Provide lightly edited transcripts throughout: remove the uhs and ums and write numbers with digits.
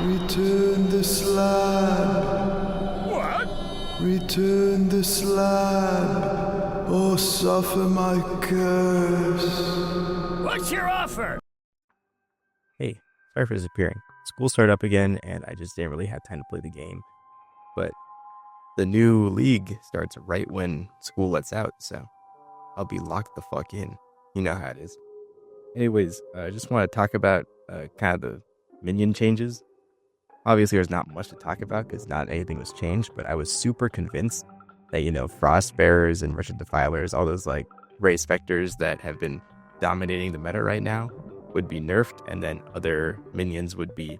Return the slab. What? Return the slab, or suffer my curse. What's your offer? Hey, sorry for disappearing. School started up again, and I just didn't really have time to play the game. But the new league starts right when school lets out, so I'll be locked the fuck in. You know how it is. Anyways, I just want to talk about kind of the minion changes. Obviously, there's not much to talk about because not anything was changed, but I was super convinced that, Frost Bearers and Wretched Defilers, all those like race specters that have been dominating the meta right now, would be nerfed, and then other minions would be,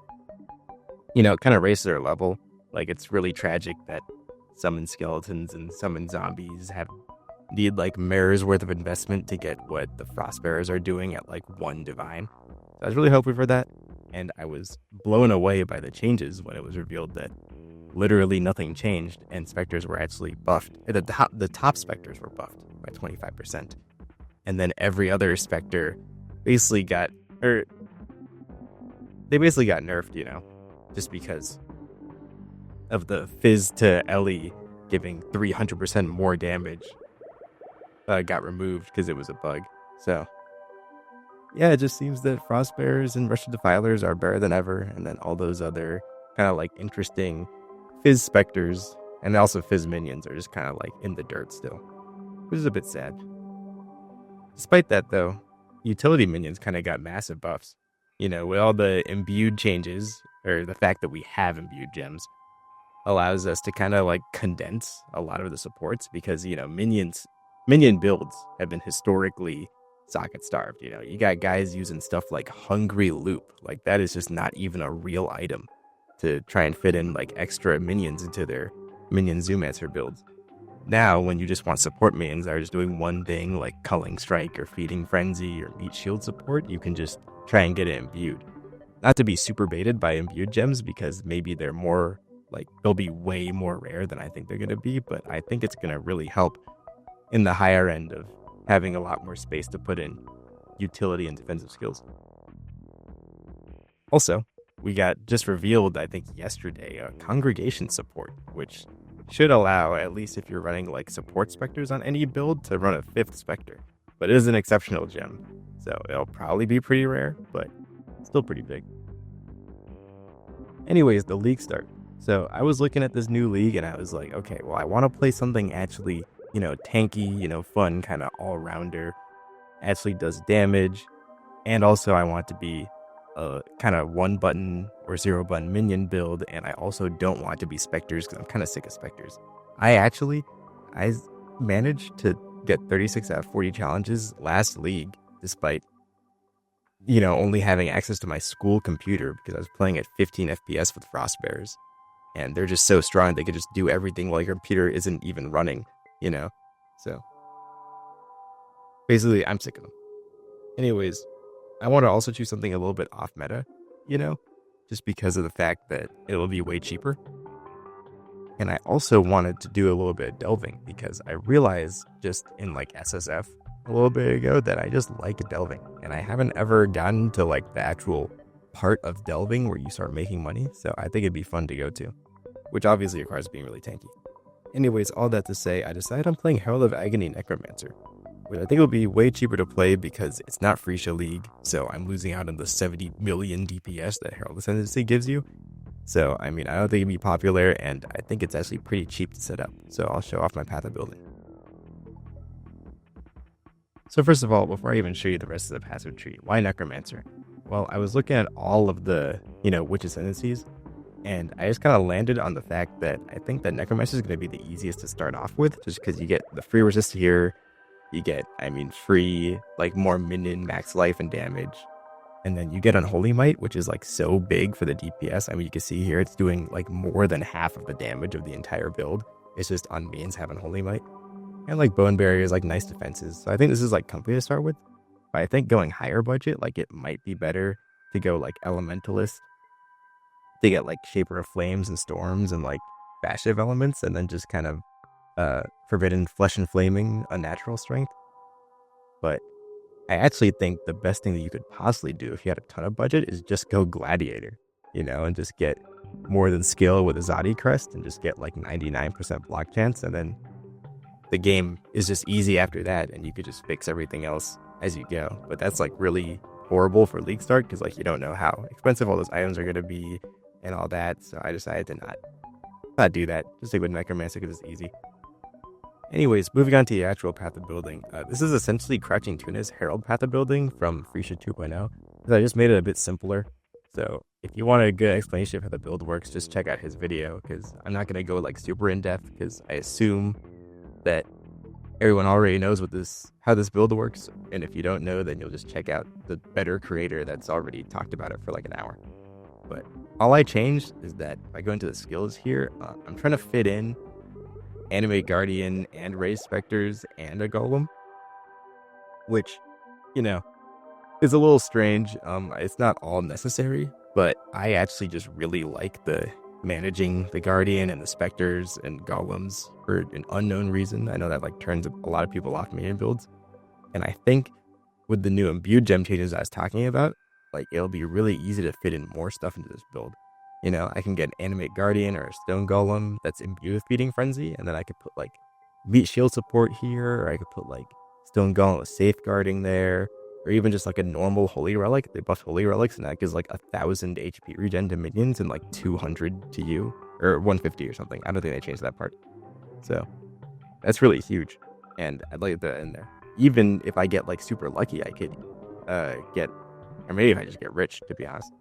kind of raise their level. Like, it's really tragic that summon skeletons and summon zombies need like mirrors worth of investment to get what the Frost Bearers are doing at like 1 divine. So I was really hoping for that. And I was blown away by the changes when it was revealed that literally nothing changed and specters were actually buffed. The top specters were buffed by 25%. And then every other specter basically got nerfed, just because of the Fizz to Ellie giving 300% more damage got removed because it was a bug. So yeah, it just seems that Frostbearers and Wretched Defilers are better than ever, and then all those other kind of like interesting Fizz Specters and also Fizz Minions are just kind of like in the dirt still, which is a bit sad. Despite that though, utility minions kind of got massive buffs. With all the imbued changes, or the fact that we have imbued gems, allows us to kind of like condense a lot of the supports because, minion builds have been historically socket starved. You got guys using stuff like Hungry Loop. Like, that is just not even a real item to try and fit in like extra minions into their minion Zoomancer builds. Now, when you just want support minions that are just doing one thing like Culling Strike or Feeding Frenzy or Meat Shield support, you can just try and get it imbued. Not to be super baited by imbued gems, because maybe they're more like, they'll be way more rare than I think they're going to be, but I think it's going to really help in the higher end of having a lot more space to put in utility and defensive skills. Also, we got just revealed, I think yesterday, a congregation support, which should allow, at least if you're running like support specters on any build, to run a 5th specter. But it is an exceptional gem, so it'll probably be pretty rare, but still pretty big. Anyways, the league start. So I was looking at this new league and I was like, okay, well, I want to play something actually tanky, fun, kind of all-rounder, actually does damage, and also I want to be a kind of 1-button or 0-button minion build, and I also don't want to be specters because I'm kind of sick of specters. I managed to get 36 out of 40 challenges last league, despite, only having access to my school computer because I was playing at 15 FPS with Frostbearers, and they're just so strong they could just do everything while your computer isn't even running. So basically I'm sick of them. Anyways, I want to also choose something a little bit off meta, just because of the fact that it will be way cheaper. And I also wanted to do a little bit of delving because I realized just in like SSF a little bit ago that I just like delving, and I haven't ever gotten to like the actual part of delving where you start making money. So I think it'd be fun to go to, which obviously requires being really tanky. Anyways, all that to say, I decided I'm playing Herald of Agony Necromancer, which I think will be way cheaper to play because it's not Freesia League, so I'm losing out on the 70 million DPS that Herald Ascendancy gives you. So, I don't think it'd be popular, and I think it's actually pretty cheap to set up, so I'll show off my path of building. So first of all, before I even show you the rest of the passive tree, why Necromancer? Well, I was looking at all of the, Witch Ascendancies, and I just kind of landed on the fact that I think that Necromancer is going to be the easiest to start off with, just because you get the free resist here, you get, free, like, more minion max life and damage, and then you get Unholy Might, which is, like, so big for the DPS. You can see here, it's doing, like, more than half of the damage of the entire build. It's just on mains have Unholy Might. And, like, Bone Barrier is, like, nice defenses. So I think this is, like, comfy to start with. But I think going higher budget, like, it might be better to go, like, Elementalist, to get like Shaper of Flames and Storms and like passive elements, and then just kind of Forbidden Flesh and Flaming Unnatural Strength. But I actually think the best thing that you could possibly do if you had a ton of budget is just go Gladiator. and just get more than skill with a Zodi crest and just get like 99% block chance, and then the game is just easy after that, and you could just fix everything else as you go. But that's like really horrible for League Start because like you don't know how expensive all those items are going to be and all that. So I decided to not do that. Just stick with Necromancer because it's easy. Anyways, moving on to the actual path of building. This is essentially Crouching Tuna's Herald path of building from Freesia 2.0. I just made it a bit simpler. So if you want a good explanation of how the build works, just check out his video because I'm not going to go like super in depth because I assume that everyone already knows how this build works. And if you don't know, then you'll just check out the better creator that's already talked about it for like an hour. But all I changed is that if I go into the skills here, I'm trying to fit in Animate Guardian and Raise Specters and a Golem, which, is a little strange. It's not all necessary, but I actually just really like the managing the Guardian and the Specters and Golems for an unknown reason. I know that like turns a lot of people off Minion builds, and I think with the new imbued gem changes I was talking about, like it'll be really easy to fit in more stuff into this build. I can get an Animate Guardian or a Stone Golem that's imbued with Feeding Frenzy, and then I could put like Meat Shield support here, or I could put like Stone Golem with Safeguarding there, or even just like a normal Holy Relic. They buff Holy Relics, and that gives like 1,000 HP regen to minions and like 200 to you, or 150 or something. I don't think they changed that part. So that's really huge, and I'd like that in there. Even if I get like super lucky, I could get, or maybe if I just get rich, to be honest.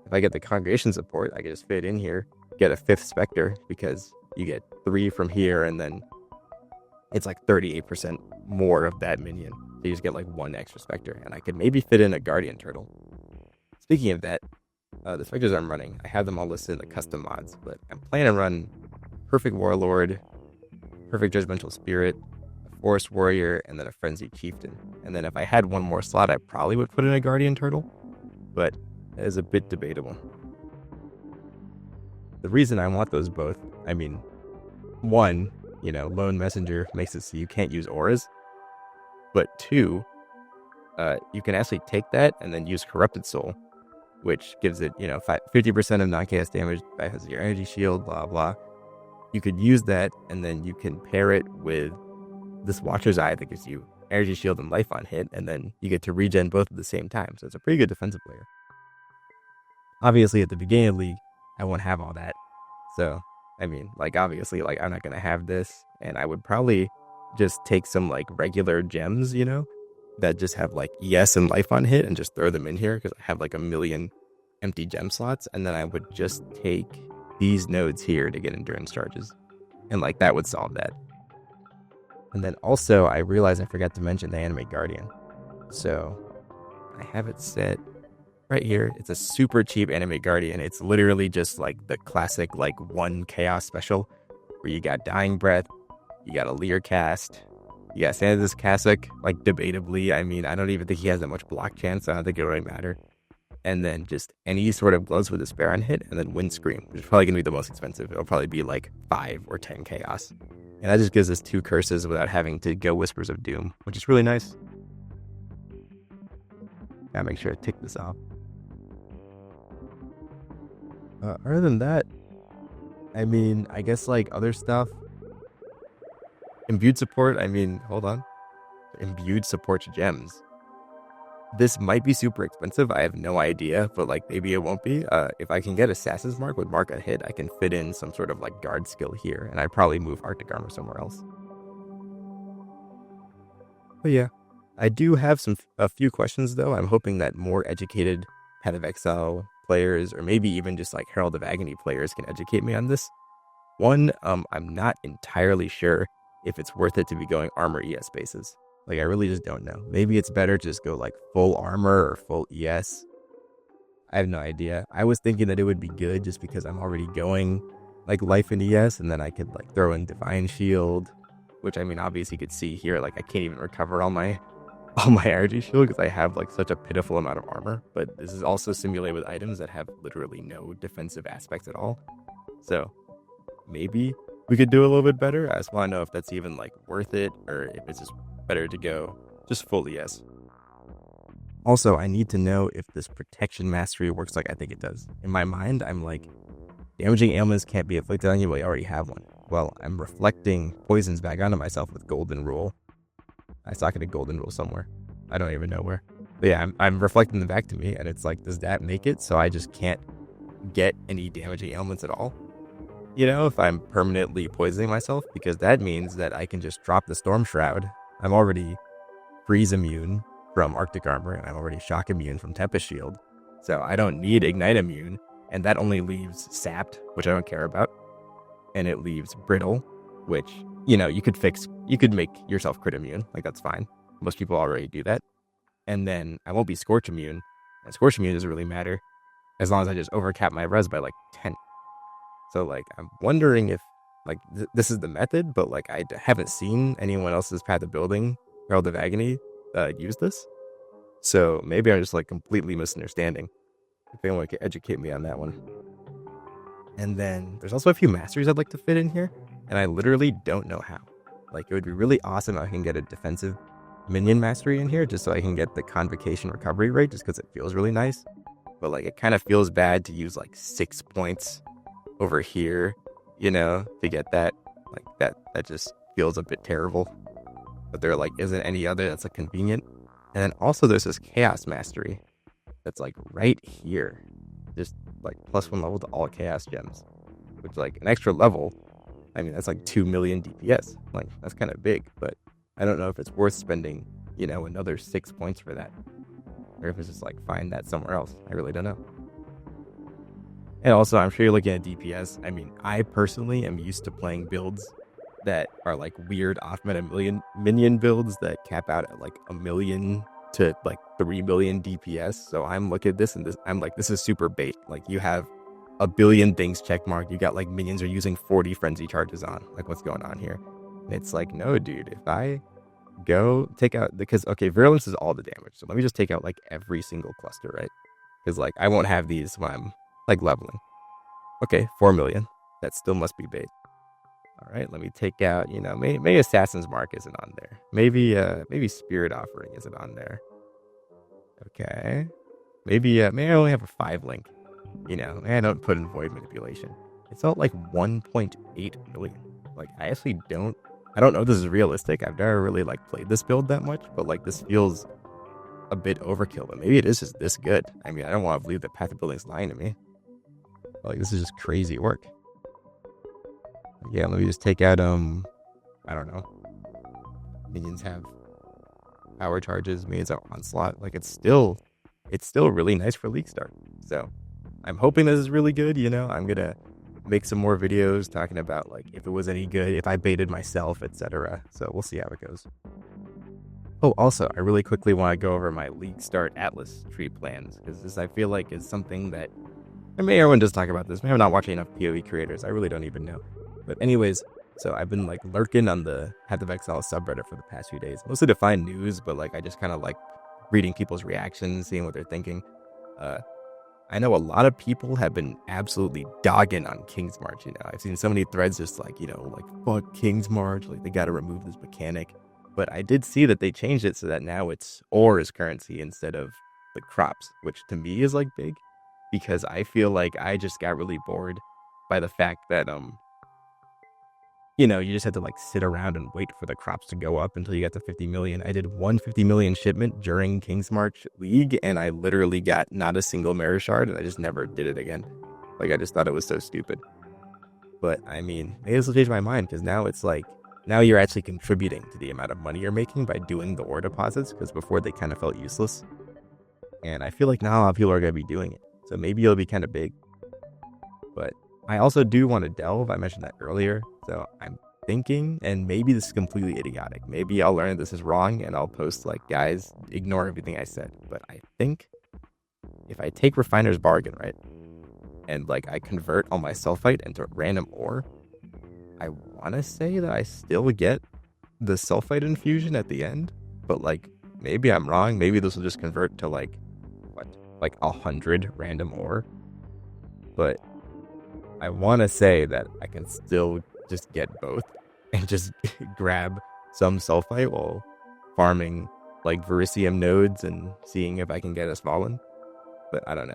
If I get the Congregation support, I can just fit in here, get a 5th Spectre, because you get 3 from here, and then it's like 38% more of that minion. So you just get like 1 extra Spectre, and I could maybe fit in a Guardian Turtle. Speaking of that, the Spectres I'm running, I have them all listed in the custom mods, but I'm planning to run Perfect Warlord, Perfect Judgmental Spirit, a Forest Warrior, and then a Frenzied Chieftain. And then if I had one more slot, I probably would put in a Guardian Turtle, but that is a bit debatable. The reason I want those both, one, Lone Messenger makes it so you can't use auras, but 2, you can actually take that and then use Corrupted Soul, which gives it, 50% of non-chaos damage, bypasses your energy shield, blah, blah. You could use that, and then you can pair it with this Watcher's Eye that gives you energy shield and life on hit, and then you get to regen both at the same time, so it's a pretty good defensive player. Obviously, at the beginning of the league, I won't have all that. So, obviously, I'm not going to have this. And I would probably just take some, regular gems, that just have, ES and life on hit and just throw them in here because I have, 1 million empty gem slots. And then I would just take these nodes here to get endurance charges. And, that would solve that. And then also, I realized I forgot to mention the Animate Guardian. So, I have it set right here. It's a super cheap Animate Guardian. It's literally just the classic 1 chaos special where you got Dying Breath, you got a Leer cast, you got Santa's Cassock, debatably. I don't even think he has that much block chance. I don't think it really matter. And then just any sort of Gloves with Despair on hit, and then Windscream, which is probably going to be the most expensive. It'll probably be 5 or 10 chaos. And that just gives us 2 curses without having to go Whispers of Doom, which is really nice. Gotta make sure I tick this off. Other than that, I guess other stuff. Imbued support, hold on. Imbued supports gems. This might be super expensive, I have no idea, but maybe it won't be. If I can get Assassin's Mark with Mark on hit, I can fit in some sort of guard skill here, and I'd probably move Arctic Armor somewhere else. But yeah, I do have a few questions though. I'm hoping that more educated Path of Exile players, or maybe even just Herald of Agony players, can educate me on this. One, I'm not entirely sure if it's worth it to be going armor ES bases. I really just don't know. Maybe it's better to just go full armor or full ES. I have no idea. I was thinking that it would be good just because I'm already going life in ES, and then I could throw in Divine Shield, which obviously you could see here, I can't even recover all my energy shield because I have such a pitiful amount of armor. But this is also simulated with items that have literally no defensive aspects at all. So maybe we could do a little bit better. I just want to know if that's even worth it, or if it's just better to go just full ES. Also, I need to know if this protection mastery works like I think it does. In my mind, I'm like, damaging ailments can't be inflicted on you, but you already have one. Well, I'm reflecting poisons back onto myself with golden rule. I socketed golden rule somewhere. I don't even know where. But yeah, I'm reflecting them back to me, and it's like, does that make it so I just can't get any damaging ailments at all? You know, if I'm permanently poisoning myself, because that means that I can just drop the Storm Shroud. I'm already freeze immune from Arctic Armor, and I'm already shock immune from Tempest Shield. So I don't need Ignite immune, and that only leaves Sapped, which I don't care about. And it leaves Brittle, which, you know, you could make yourself crit immune, like that's fine. Most people already do that. And then I won't be Scorch immune, and Scorch immune doesn't really matter as long as I just overcap my res by like 10. So like, I'm wondering if like this is the method, but like I haven't seen anyone else's Path of Building, Herald of Agony, use this. So maybe I'm just like completely misunderstanding. If anyone could educate me on that one. And then there's also a few masteries I'd like to fit in here, and I literally don't know how. Like, it would be really awesome if I can get a defensive minion mastery in here, just so I can get the Convocation recovery rate, just because it feels really nice. But like, it kind of feels bad to use like 6 points over here, you know, to get that. Like, that just feels a bit terrible. But there like isn't any other that's like convenient. And then also there's this Chaos mastery that's like right here, just like +1 level to all Chaos gems, which like an extra level. I mean, that's like 2 million DPS. Like, that's kind of big, but I don't know if it's worth spending, you know, another 6 points for that, or if it's just like find that somewhere else. I really don't know. And also, I'm sure you're looking at DPS. I mean, I personally am used to playing builds that are like weird off-meta minion builds that cap out at like 1 million to like 3 million DPS. So I'm looking at this and I'm like, this is super bait. Like, you have 1 billion things checkmarked. You got like minions are using 40 frenzy charges on. Like, what's going on here? And it's like, no, dude, if I go take out, because okay, virulence is all the damage. So let me just take out like every single cluster, right? Because like I won't have these when I'm like leveling. Okay, 4 million. That still must be bait. All right, let me take out, you know, maybe Assassin's Mark isn't on there. Maybe Spirit Offering isn't on there. Okay. Maybe I only have a 5 link. You know, I don't put in Void Manipulation. It's all like 1.8 million. Like, I don't know if this is realistic. I've never really like played this build that much, but like this feels a bit overkill. But maybe it is just this good. I mean, I don't want to believe that Path of Building's lying to me. Like, this is just crazy work. Yeah, let me just take out, I don't know. Minions have power charges, minions have onslaught. Like, it's still really nice for League Start. So, I'm hoping this is really good, you know. I'm gonna make some more videos talking about, like, if it was any good, if I baited myself, etc. So, we'll see how it goes. Oh, also, I really quickly want to go over my League Start Atlas tree plans, because this, I feel like, is something that, and maybe everyone does talk about this. Maybe I'm not watching enough PoE creators. I really don't even know. But anyways, so I've been like lurking on the Path of Exile subreddit for the past few days, mostly to find news, but like I just kind of like reading people's reactions, seeing what they're thinking. I know a lot of people have been absolutely dogging on King's March. You know, I've seen so many threads just like, you know, like, fuck King's March, like they got to remove this mechanic. But I did see that they changed it so that now it's ore as currency instead of the crops, which to me is like big, because I feel like I just got really bored by the fact that you know, you just had to like sit around and wait for the crops to go up until you got to 50 million. I did 150 million shipment during King's March League, and I literally got not a single Mirage shard, and I just never did it again. Like, I just thought it was so stupid. But I mean, maybe this will change my mind, because now it's like, now you're actually contributing to the amount of money you're making by doing the ore deposits, because before they kind of felt useless. And I feel like now a lot of people are going to be doing it. So maybe it'll be kind of big. But I also do want to delve. I mentioned that earlier. So I'm thinking, and maybe this is completely idiotic. Maybe I'll learn this is wrong and I'll post like, guys, ignore everything I said. But I think if I take Refiner's Bargain, right, and like I convert all my sulfite into random ore, I want to say that I still get the sulfite infusion at the end. But like, maybe I'm wrong. Maybe this will just convert to like, what, like 100 random ore. But I want to say that I can still just get both and just grab some sulfite while farming like Verisium nodes and seeing if I can get us fallen. But I don't know.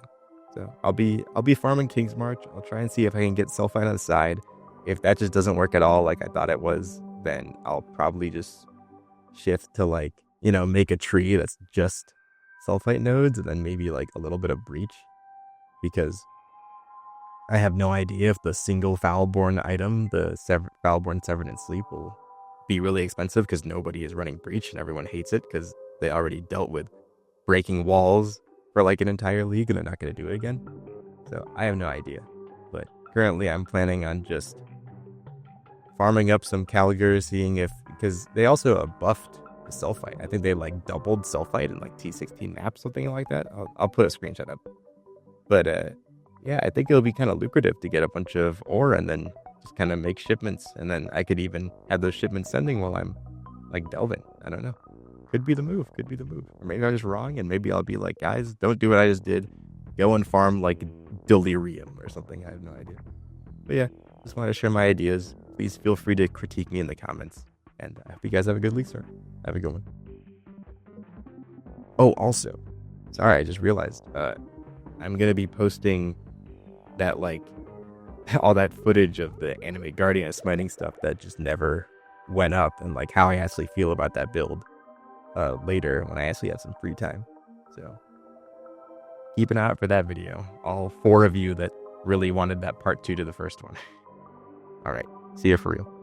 So I'll be farming King's March. I'll try and see if I can get Sulfite on the side. If that just doesn't work at all like I thought it was, then I'll probably just shift to like, make a tree that's just Sulfite nodes and then maybe like a little bit of Breach. Because I have no idea if the single Foulborn item, the Foulborn Severed in Sleep, will be really expensive because nobody is running Breach and everyone hates it because they already dealt with breaking walls for like an entire league and they're not going to do it again. So I have no idea. But currently I'm planning on just farming up some Caligar, seeing if, because they also buffed the Sulfite. I think they like doubled Sulfite in like T16 maps, something like that. I'll put a screenshot up. But yeah, I think it'll be kind of lucrative to get a bunch of ore and then just kind of make shipments. And then I could even have those shipments sending while I'm like delving. I don't know. Could be the move. Or maybe I'm just wrong and maybe I'll be like, guys, don't do what I just did. Go and farm like Delirium or something. I have no idea. But yeah, just wanted to share my ideas. Please feel free to critique me in the comments. And I hope you guys have a good league start. Have a good one. Oh, also, sorry, I just realized I'm going to be posting that like all that footage of the Animate Guardian smiting stuff that just never went up and like how I actually feel about that build later when I actually have some free time. So keep an eye out for that video. All 4 of you that really wanted that part 2 to the first one. All right. See you for real.